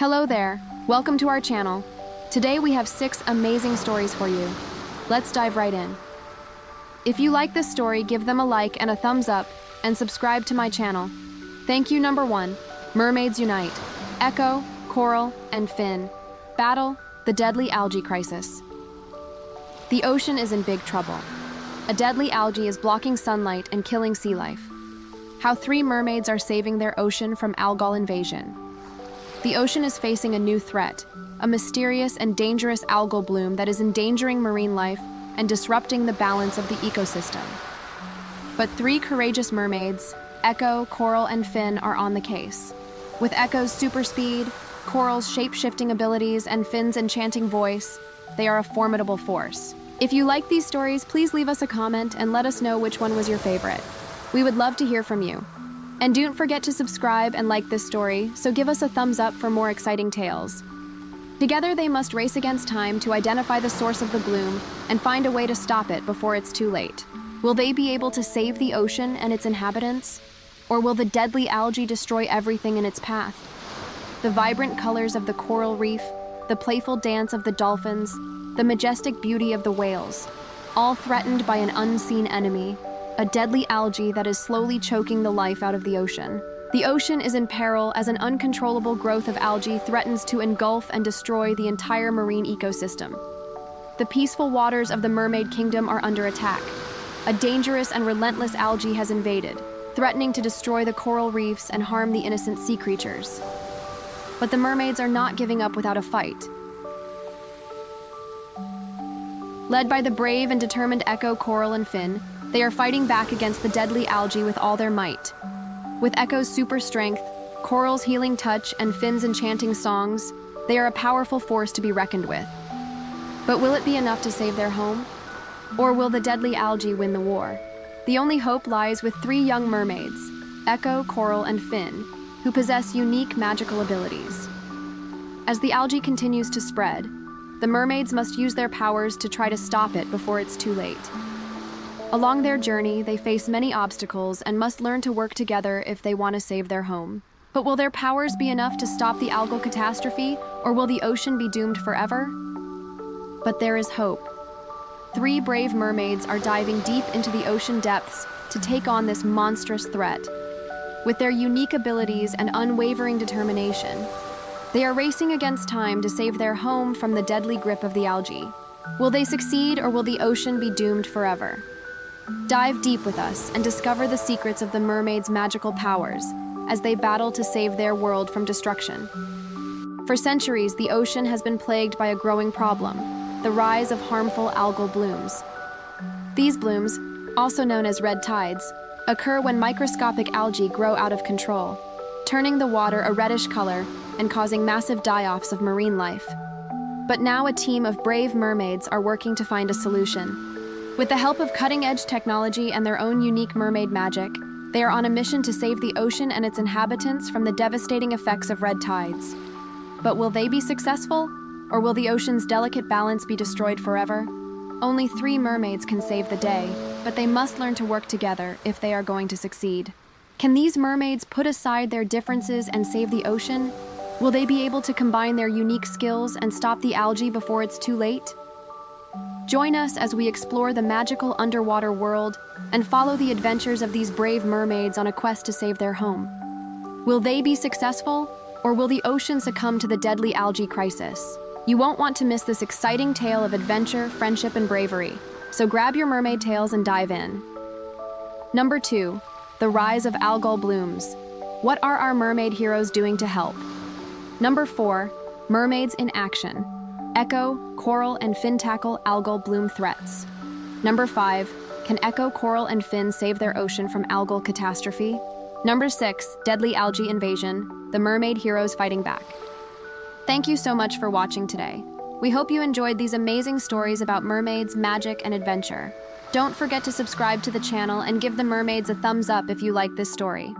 Hello there, welcome to our channel. Today we have 6 amazing stories for you. Let's dive right in. If you like this story, give them a like and a thumbs up, and subscribe to my channel. Thank you. Number 1, Mermaids Unite. Echo, Coral, and Finn battle the deadly algae crisis. The ocean is in big trouble. A deadly algae is blocking sunlight and killing sea life. How 3 mermaids are saving their ocean from algal invasion. The ocean is facing a new threat, a mysterious and dangerous algal bloom that is endangering marine life and disrupting the balance of the ecosystem. But 3 courageous mermaids, Echo, Coral, and Finn, are on the case. With Echo's super speed, Coral's shape-shifting abilities, and Finn's enchanting voice, they are a formidable force. If you like these stories, please leave us a comment and let us know which one was your favorite. We would love to hear from you. And don't forget to subscribe and like this story, so give us a thumbs up for more exciting tales. Together they must race against time to identify the source of the bloom and find a way to stop it before it's too late. Will they be able to save the ocean and its inhabitants? Or will the deadly algae destroy everything in its path? The vibrant colors of the coral reef, the playful dance of the dolphins, the majestic beauty of the whales, all threatened by an unseen enemy, a deadly algae that is slowly choking the life out of the ocean. The ocean is in peril as an uncontrollable growth of algae threatens to engulf and destroy the entire marine ecosystem. The peaceful waters of the mermaid kingdom are under attack. A dangerous and relentless algae has invaded, threatening to destroy the coral reefs and harm the innocent sea creatures. But the mermaids are not giving up without a fight. Led by the brave and determined Echo, Coral, and Finn, they are fighting back against the deadly algae with all their might. With Echo's super strength, Coral's healing touch, and Finn's enchanting songs, they are a powerful force to be reckoned with. But will it be enough to save their home? Or will the deadly algae win the war? The only hope lies with 3 young mermaids, Echo, Coral, and Finn, who possess unique magical abilities. As the algae continues to spread, the mermaids must use their powers to try to stop it before it's too late. Along their journey, they face many obstacles and must learn to work together if they want to save their home. But will their powers be enough to stop the algal catastrophe, or will the ocean be doomed forever? But there is hope. 3 brave mermaids are diving deep into the ocean depths to take on this monstrous threat. With their unique abilities and unwavering determination, they are racing against time to save their home from the deadly grip of the algae. Will they succeed, or will the ocean be doomed forever? Dive deep with us and discover the secrets of the mermaids' magical powers as they battle to save their world from destruction. For centuries, the ocean has been plagued by a growing problem, the rise of harmful algal blooms. These blooms, also known as red tides, occur when microscopic algae grow out of control, turning the water a reddish color and causing massive die-offs of marine life. But now a team of brave mermaids are working to find a solution. With the help of cutting-edge technology and their own unique mermaid magic, they are on a mission to save the ocean and its inhabitants from the devastating effects of red tides. But will they be successful? Or will the ocean's delicate balance be destroyed forever? Only 3 mermaids can save the day, but they must learn to work together if they are going to succeed. Can these mermaids put aside their differences and save the ocean? Will they be able to combine their unique skills and stop the algae before it's too late? Join us as we explore the magical underwater world and follow the adventures of these brave mermaids on a quest to save their home. Will they be successful, or will the ocean succumb to the deadly algae crisis? You won't want to miss this exciting tale of adventure, friendship, and bravery. So grab your mermaid tails and dive in. Number 2, the rise of algal blooms. What are our mermaid heroes doing to help? Number 4, mermaids in action. Echo, Coral, and Finn tackle algal bloom threats. Number 5, can Echo, Coral, and Finn save their ocean from algal catastrophe? Number 6, deadly algae invasion. The mermaid heroes fighting back. Thank you so much for watching today. We hope you enjoyed these amazing stories about mermaids, magic, and adventure. Don't forget to subscribe to the channel and give the mermaids a thumbs up if you like this story.